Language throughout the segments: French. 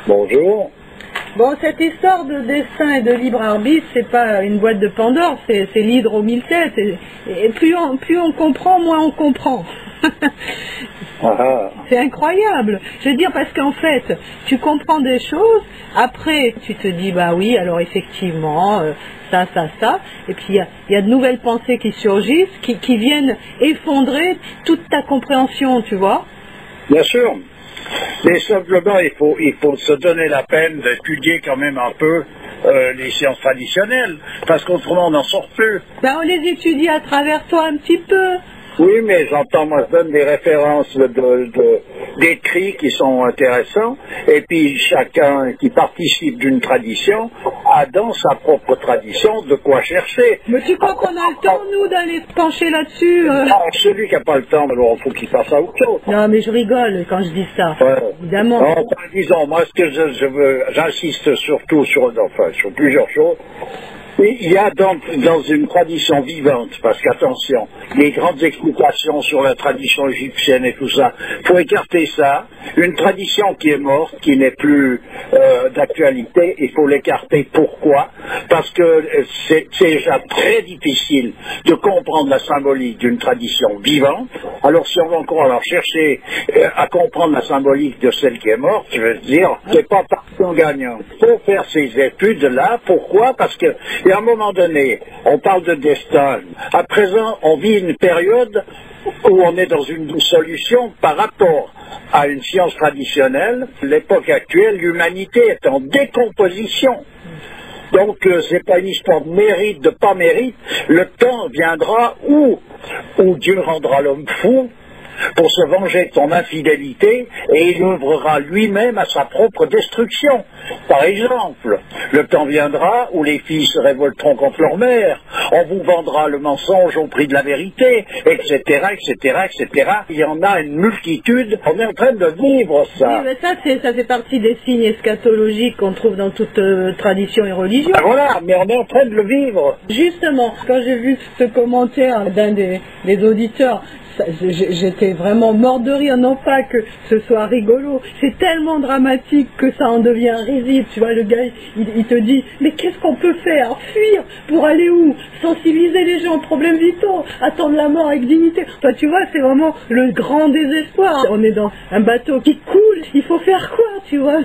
Bonjour. Bon, cette histoire de destin et de libre arbitre, c'est pas une boîte de Pandore, c'est l'hydre aux 1000 têtes. Et plus on comprend, moins on comprend. C'est incroyable. Je veux dire, parce qu'en fait, tu comprends des choses, après tu te dis, bah oui, alors effectivement, ça, et puis il y a de nouvelles pensées qui surgissent, qui viennent effondrer toute ta compréhension, tu vois. Bien sûr. Mais simplement, il faut se donner la peine d'étudier quand même un peu les sciences traditionnelles, parce qu'autrement on n'en sort plus. Ben, on les étudie à travers toi un petit peu. Oui, mais j'entends, moi je donne des références d'écrits qui sont intéressants, et puis chacun qui participe d'une tradition a dans sa propre tradition de quoi chercher. Mais tu crois qu'on a le temps, nous, d'aller pencher là-dessus Celui qui n'a pas le temps, alors il faut qu'il fasse à autre chose. Non, mais je rigole quand je dis ça, évidemment. Non, disons, moi ce que je veux, j'insiste surtout sur plusieurs choses. Il y a dans une tradition vivante, parce qu'attention, les grandes explications sur la tradition égyptienne et tout ça, il faut écarter ça. Une tradition qui est morte, qui n'est plus d'actualité, il faut l'écarter. Pourquoi? Parce que c'est déjà très difficile de comprendre la symbolique d'une tradition vivante. Alors si on va encore alors chercher à comprendre la symbolique de celle qui est morte, je veux dire, c'est pas partant gagnant. Il faut faire ces études-là. Pourquoi? Parce que et à un moment donné, on parle de destin. À présent, on vit une période où on est dans une dissolution par rapport à une science traditionnelle. L'époque actuelle, l'humanité est en décomposition. Donc, c'est pas une histoire de mérite, de pas mérite. Le temps viendra où Dieu rendra l'homme fou pour se venger de son infidélité, et il œuvrera lui-même à sa propre destruction. Par exemple, le temps viendra où les filles se révolteront contre leur mère, on vous vendra le mensonge au prix de la vérité, etc., etc., etc. Il y en a une multitude, on est en train de vivre ça. Oui, mais ça fait partie des signes eschatologiques qu'on trouve dans toute tradition et religion. Ben voilà, mais on est en train de le vivre. Justement, quand j'ai vu ce commentaire d'un des auditeurs, j'étais vraiment mort de rire, non pas que ce soit rigolo, c'est tellement dramatique que ça en devient risible, tu vois, le gars, il te dit, mais qu'est-ce qu'on peut faire? Fuir? Pour aller où? Sensibiliser les gens aux problèmes vitaux, attendre la mort avec dignité. Toi, tu vois, c'est vraiment le grand désespoir. On est dans un bateau qui coule, il faut faire quoi, tu vois?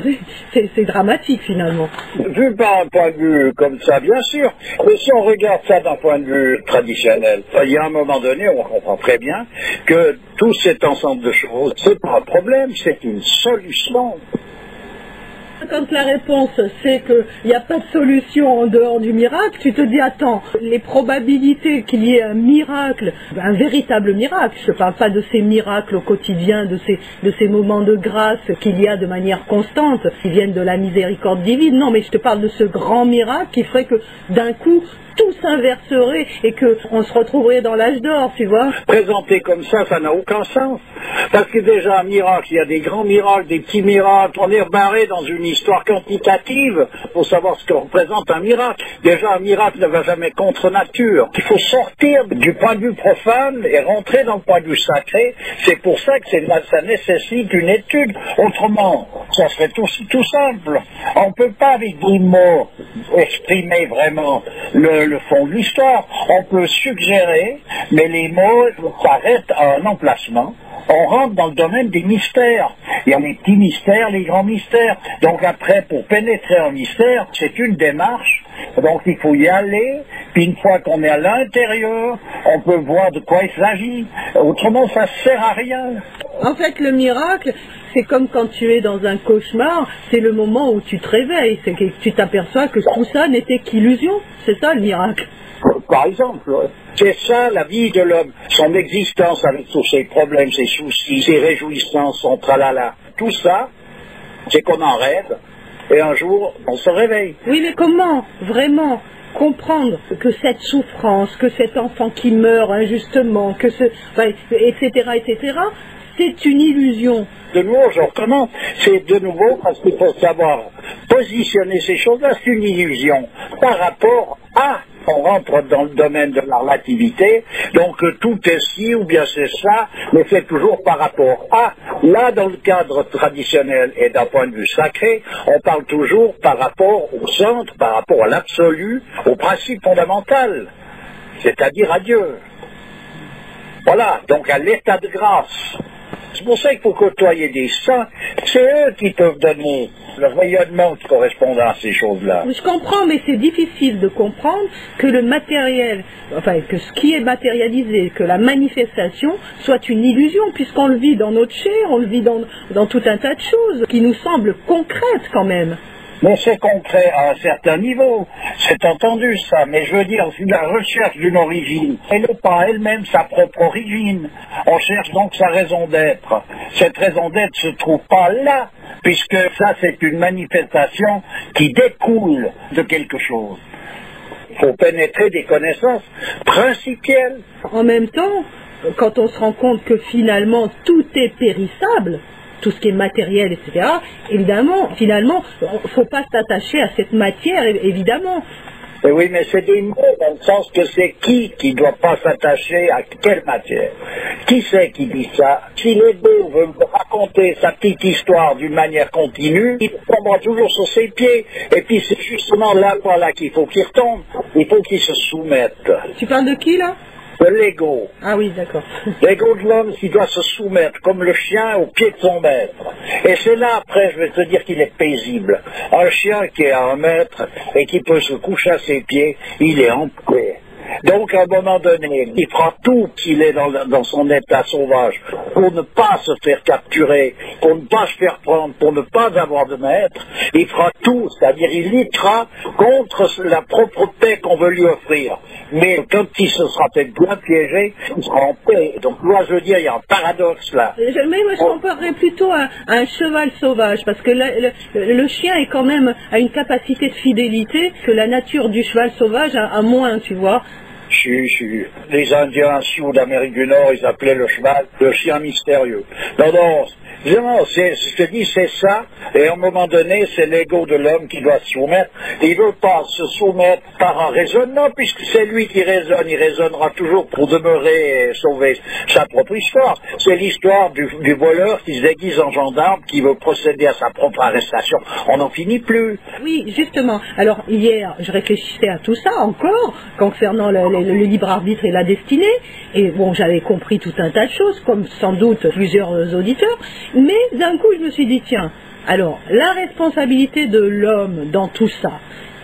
C'est dramatique, finalement. Vu par un point de vue comme ça, bien sûr, mais si on regarde ça d'un point de vue traditionnel, il y a un moment donné, on comprend très bien que tout cet ensemble de choses, c'est pas un problème, c'est une solution. Quand la réponse c'est qu'il n'y a pas de solution en dehors du miracle, tu te dis, attends, les probabilités qu'il y ait un miracle, un véritable miracle, je ne parle pas de ces miracles au quotidien, de ces moments de grâce qu'il y a de manière constante, qui viennent de la miséricorde divine, non, mais je te parle de ce grand miracle qui ferait que d'un coup, tout s'inverserait et qu'on se retrouverait dans l'âge d'or, tu vois. Présenté comme ça n'a aucun sens. Parce que déjà, un miracle, il y a des grands miracles, des petits miracles. On est rebarré dans une histoire quantitative pour savoir ce que représente un miracle. Déjà, un miracle ne va jamais contre nature. Il faut sortir du point de vue profane et rentrer dans le point de vue sacré. C'est pour ça que ça nécessite une étude. Autrement, ça serait tout simple. On ne peut pas, avec des mots, exprimer vraiment le fond de l'histoire. On peut suggérer, mais les mots s'arrêtent à un emplacement. On rentre dans le domaine des mystères. Il y a les petits mystères, les grands mystères. Donc après, pour pénétrer un mystère, c'est une démarche. Donc il faut y aller, puis une fois qu'on est à l'intérieur, on peut voir de quoi il s'agit. Autrement, ça ne sert à rien. En fait, le miracle, c'est comme quand tu es dans un cauchemar, c'est le moment où tu te réveilles, c'est que tu t'aperçois que tout ça n'était qu'illusion. C'est ça le miracle. Par exemple, c'est ça la vie de l'homme, son existence avec tous ses problèmes, ses soucis, ses réjouissances, son tralala. Tout ça, c'est qu'on en rêve, et un jour, on se réveille. Oui, mais comment vraiment comprendre que cette souffrance, que cet enfant qui meurt injustement, que etc., c'est une illusion. De nouveau, je recommence, c'est de nouveau parce qu'il faut savoir positionner ces choses-là, c'est une illusion par rapport à, on rentre dans le domaine de la relativité, donc tout est ci ou bien c'est ça, mais c'est toujours par rapport à, Là, dans le cadre traditionnel et d'un point de vue sacré, on parle toujours par rapport au centre, par rapport à l'absolu, au principe fondamental, c'est-à-dire à Dieu. Voilà, donc à l'état de grâce. C'est pour ça qu'il faut côtoyer des saints, c'est eux qui peuvent donner le rayonnement qui correspond à ces choses-là. Je comprends, mais c'est difficile de comprendre que le matériel, enfin que ce qui est matérialisé, que la manifestation soit une illusion, puisqu'on le vit dans notre chair, on le vit dans tout un tas de choses qui nous semblent concrètes quand même. Mais c'est concret à un certain niveau, c'est entendu ça, mais je veux dire, la recherche d'une origine, elle n'est pas elle-même sa propre origine. On cherche donc sa raison d'être. Cette raison d'être ne se trouve pas là, puisque ça c'est une manifestation qui découle de quelque chose. Il faut pénétrer des connaissances principielles. En même temps, quand on se rend compte que finalement tout est périssable, tout ce qui est matériel, etc., évidemment, finalement, il ne faut pas s'attacher à cette matière, évidemment. Et oui, mais c'est des mots dans le sens que c'est qui ne doit pas s'attacher à quelle matière. Qui c'est qui dit ça? Si l'ego veut raconter sa petite histoire d'une manière continue, il tombera toujours sur ses pieds. Et puis c'est justement là, voilà, qu'il faut qu'il retombe. Il faut qu'il se soumette. Tu parles de qui, là? De l'ego. Ah oui, d'accord. L'ego de l'homme, il doit se soumettre comme le chien au pied de son maître. Et c'est là, après, je vais te dire qu'il est paisible. Un chien qui est à un maître et qui peut se coucher à ses pieds, il est en paix. Donc, à un moment donné, il fera tout qu'il est dans son état sauvage pour ne pas se faire capturer, pour ne pas se faire prendre, pour ne pas avoir de maître. Il fera tout, c'est-à-dire il luttera contre la propre paix qu'on veut lui offrir. Mais quand il se sera fait bien piéger, il sera en paix. Donc, moi, je veux dire, il y a un paradoxe là. Mais moi, je comparerais plutôt à un cheval sauvage, parce que le chien est quand même à une capacité de fidélité que la nature du cheval sauvage a moins, tu vois. Les Indiens sioux d'Amérique du Nord, ils appelaient le cheval le chien mystérieux. Non, je te dis, c'est ça, et à un moment donné, c'est l'ego de l'homme qui doit se soumettre. Il ne veut pas se soumettre par un raisonnement, puisque c'est lui qui raisonne, il raisonnera toujours pour demeurer et sauver sa propre histoire. C'est l'histoire du voleur qui se déguise en gendarme, qui veut procéder à sa propre arrestation. On n'en finit plus. Oui, justement. Alors, hier, je réfléchissais à tout ça encore, concernant le libre arbitre et la destinée, et bon, j'avais compris tout un tas de choses, comme sans doute plusieurs auditeurs, mais d'un coup, je me suis dit, tiens, alors, la responsabilité de l'homme dans tout ça.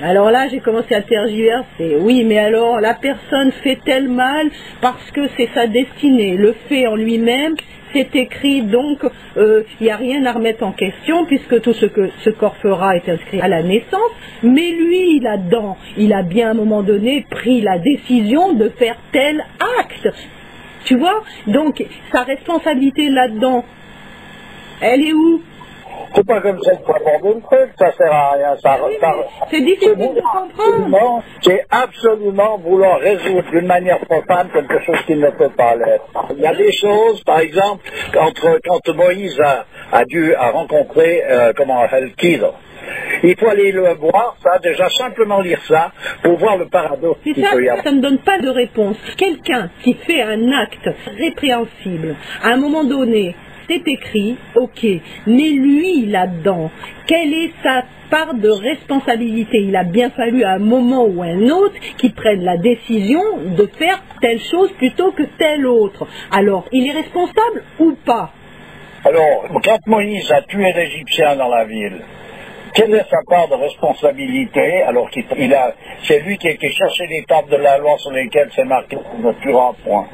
Alors là, j'ai commencé à tergiverser. Oui, mais alors, la personne fait tel mal parce que c'est sa destinée. Le fait en lui-même, c'est écrit, donc il n'y a rien à remettre en question puisque tout ce que ce corps fera est inscrit à la naissance. Mais lui, là-dedans, il a bien à un moment donné pris la décision de faire tel acte. Tu vois? Donc, sa responsabilité là-dedans, elle est où? C'est pas comme ça qu'il faut aborder le truc, ça sert à rien. C'est difficile de comprendre. C'est absolument vouloir résoudre d'une manière profane quelque chose qui ne peut pas l'être. Il y a des choses, par exemple, quand Moïse a rencontré Helkido. Il faut aller le voir, ça, déjà simplement lire ça, pour voir le paradoxe qu'il peut y avoir. Ça ne donne pas de réponse. Quelqu'un qui fait un acte répréhensible, à un moment donné, c'est écrit, ok, mais lui, là-dedans, quelle est sa part de responsabilité? Il a bien fallu à un moment ou à un autre qu'il prenne la décision de faire telle chose plutôt que telle autre. Alors, il est responsable ou pas? Alors, quand Moïse a tué l'Égyptien dans la ville, quelle est sa part de responsabilité alors c'est lui qui a été chercher les tables de la loi sur lesquelles c'est marqué ne tuera point?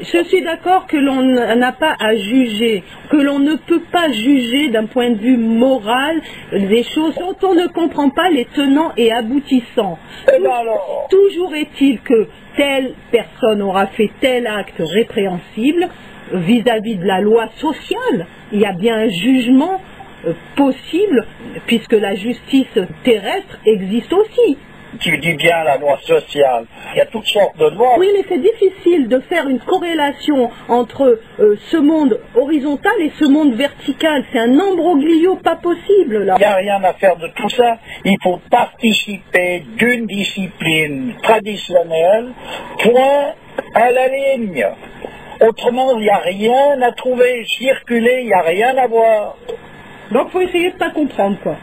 Je suis d'accord que l'on n'a pas à juger, que l'on ne peut pas juger d'un point de vue moral des choses dont on ne comprend pas les tenants et aboutissants. Toujours est-il que telle personne aura fait tel acte répréhensible vis-à-vis de la loi sociale. Il y a bien un jugement possible puisque la justice terrestre existe aussi. Tu dis bien la loi sociale. Il y a toutes sortes de lois. Oui, mais c'est difficile de faire une corrélation entre ce monde horizontal et ce monde vertical. C'est un imbroglio pas possible, là. Il n'y a rien à faire de tout ça. Il faut participer d'une discipline traditionnelle, point à la ligne. Autrement, il n'y a rien à trouver, circuler, il n'y a rien à voir. Donc il faut essayer de pas comprendre, quoi.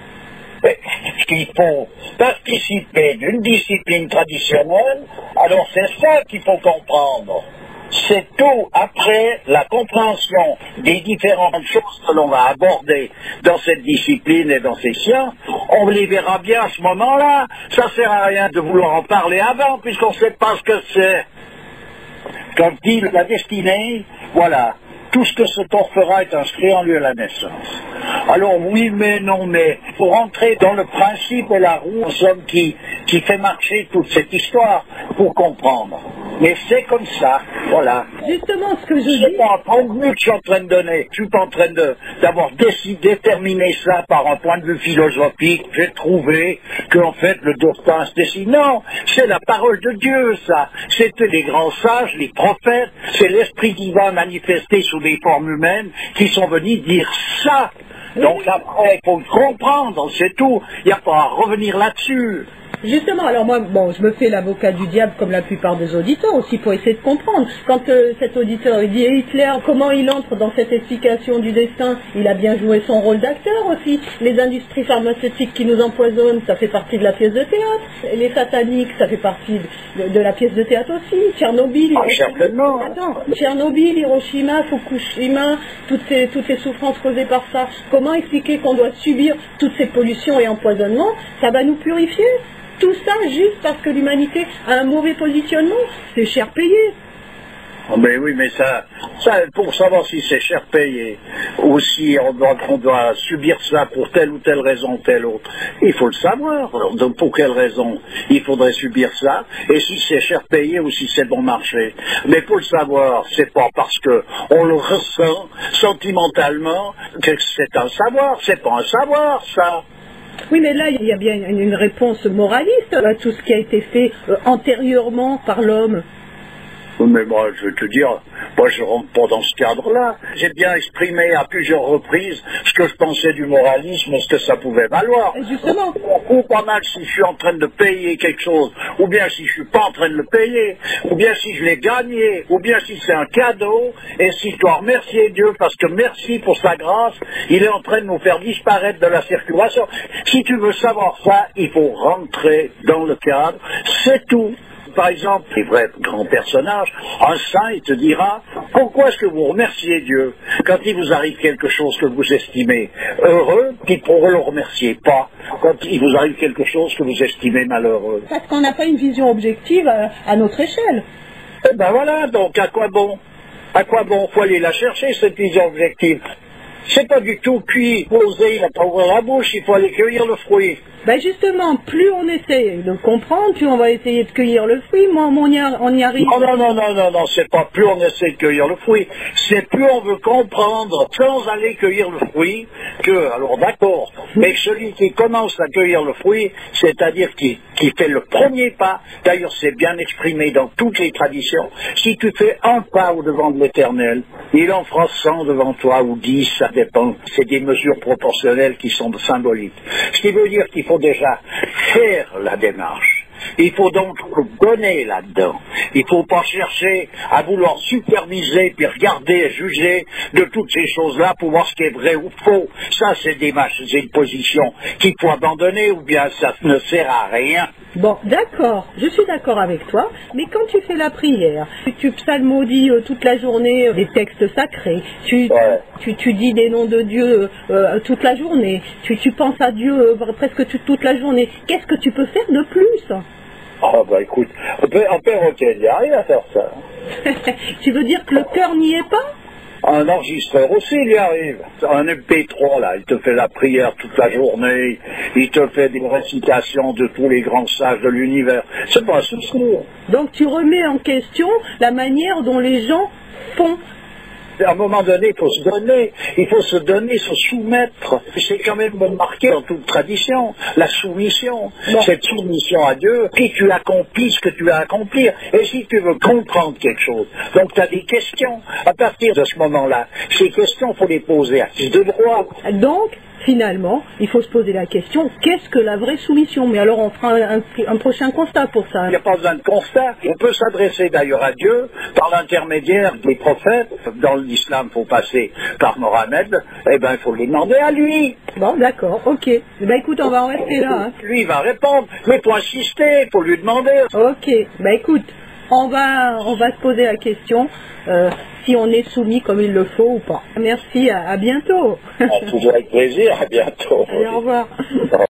Mais qu'il faut participer d'une discipline traditionnelle, alors c'est ça qu'il faut comprendre. C'est tout. Après la compréhension des différentes choses que l'on va aborder dans cette discipline et dans ces sciences, on les verra bien à ce moment-là. Ça sert à rien de vouloir en parler avant, puisqu'on ne sait pas ce que c'est. Comme dit la destinée, voilà. Tout ce que cet corps fera est inscrit en lui à la naissance. Alors oui, mais non, mais pour entrer dans le principe et la roue, somme qui fait marcher toute cette histoire pour comprendre. Mais c'est comme ça, voilà. Justement, ce que je C'est dis... pas un point de vue que je suis en train de donner. Je suis pas en train d'avoir déterminé ça par un point de vue philosophique. J'ai trouvé qu'en fait le destin se dessine. Non, c'est la parole de Dieu, ça. C'était les grands sages, les prophètes, c'est l'esprit divin manifesté sous des formes humaines qui sont venus dire ça. Donc après, il faut le comprendre, c'est tout. Il n'y a pas à revenir là-dessus. Justement, alors moi, bon, je me fais l'avocat du diable comme la plupart des auditeurs aussi pour essayer de comprendre. Quand cet auditeur il dit Hitler, comment il entre dans cette explication du destin, il a bien joué son rôle d'acteur aussi. Les industries pharmaceutiques qui nous empoisonnent, ça fait partie de la pièce de théâtre. Et les sataniques, ça fait partie de la pièce de théâtre aussi. Tchernobyl, Tchernobyl, Hiroshima, Fukushima, toutes ces souffrances causées par ça. Comment expliquer qu'on doit subir toutes ces pollutions et empoisonnements? Ça va nous purifier? Tout ça juste parce que l'humanité a un mauvais positionnement, c'est cher payé. Oh, mais oui, mais ça, pour savoir si c'est cher payé, ou si on doit subir ça pour telle ou telle raison, telle autre, il faut le savoir. Alors, donc, pour quelle raison il faudrait subir ça, et si c'est cher payé ou si c'est bon marché. Mais pour le savoir, c'est pas parce que on le ressent sentimentalement que c'est un savoir, c'est pas un savoir, ça. Oui, mais là, il y a bien une réponse moraliste à tout ce qui a été fait antérieurement par l'homme. Mais moi, je vais te dire, moi je rentre pas dans ce cadre-là. J'ai bien exprimé à plusieurs reprises ce que je pensais du moralisme, ce que ça pouvait valoir. Justement. Ou pas mal si je suis en train de payer quelque chose, ou bien si je suis pas en train de le payer, ou bien si je l'ai gagné, ou bien si c'est un cadeau, et si je dois remercier Dieu parce que merci pour sa grâce, il est en train de nous faire disparaître de la circulation. Si tu veux savoir ça, il faut rentrer dans le cadre, c'est tout. Par exemple, les vrais grands personnages, un saint, il te dira, pourquoi est-ce que vous remerciez Dieu quand il vous arrive quelque chose que vous estimez heureux, qu'il pourrait le remercier pas quand il vous arrive quelque chose que vous estimez malheureux? Parce qu'on n'a pas une vision objective à notre échelle. Eh ben voilà, donc à quoi bon? À quoi bon? Faut aller la chercher, cette vision objective. C'est pas du tout cuit, posé, il n'a pas ouvert la bouche, il faut aller cueillir le fruit. Ben justement, plus on essaie de comprendre, plus on va essayer de cueillir le fruit, moins on y arrive. Non, c'est pas plus on essaie de cueillir le fruit, c'est plus on veut comprendre sans aller cueillir le fruit que, alors d'accord, mais celui qui commence à cueillir le fruit, c'est-à-dire qui fait le premier pas, d'ailleurs c'est bien exprimé dans toutes les traditions, si tu fais un pas au devant de l'Éternel, il en fera 100 devant toi, ou 10, ça dépend, c'est des mesures proportionnelles qui sont symboliques. Ce qui veut dire qu'il faut déjà faire la démarche. Il faut donc donner là-dedans. Il ne faut pas chercher à vouloir superviser, puis regarder et juger de toutes ces choses-là pour voir ce qui est vrai ou faux. Ça, c'est une position qu'il faut abandonner ou bien ça ne sert à rien. Bon, d'accord, je suis d'accord avec toi, mais quand tu fais la prière, tu psalmodies toute la journée des textes sacrés, tu dis des noms de Dieu toute la journée, tu penses à Dieu presque toute la journée, qu'est-ce que tu peux faire de plus? Oh bah écoute, on peut ok, il n'y a rien à faire ça. Tu veux dire que le cœur n'y est pas? Un enregistreur aussi, il y arrive. Un MP3, là, il te fait la prière toute la journée, il te fait des récitations de tous les grands sages de l'univers. C'est pas un souci. Donc tu remets en question la manière dont les gens font. À un moment donné, il faut se donner, se soumettre. C'est quand même marqué dans toute tradition, la soumission. Bon. Cette soumission à Dieu, puis tu accomplis ce que tu as à accomplir. Et si tu veux comprendre quelque chose, donc tu as des questions. À partir de ce moment-là, ces questions, il faut les poser à qui de droit. Donc, finalement, il faut se poser la question, qu'est-ce que la vraie soumission? Mais alors on fera un prochain constat pour ça. Il n'y a pas besoin de constat. On peut s'adresser d'ailleurs à Dieu par l'intermédiaire des prophètes. Dans l'islam, il faut passer par Mohammed. Eh bien, il faut lui demander à lui. Bon, d'accord, ok. Ben écoute, on va en rester là. Hein. Lui, il va répondre. Mais pour insister, il faut lui demander. Ok, ben écoute, on va se poser la question si on est soumis comme il le faut ou pas. Merci, à bientôt. Toujours avec plaisir, à bientôt. Allez, au revoir. Au revoir.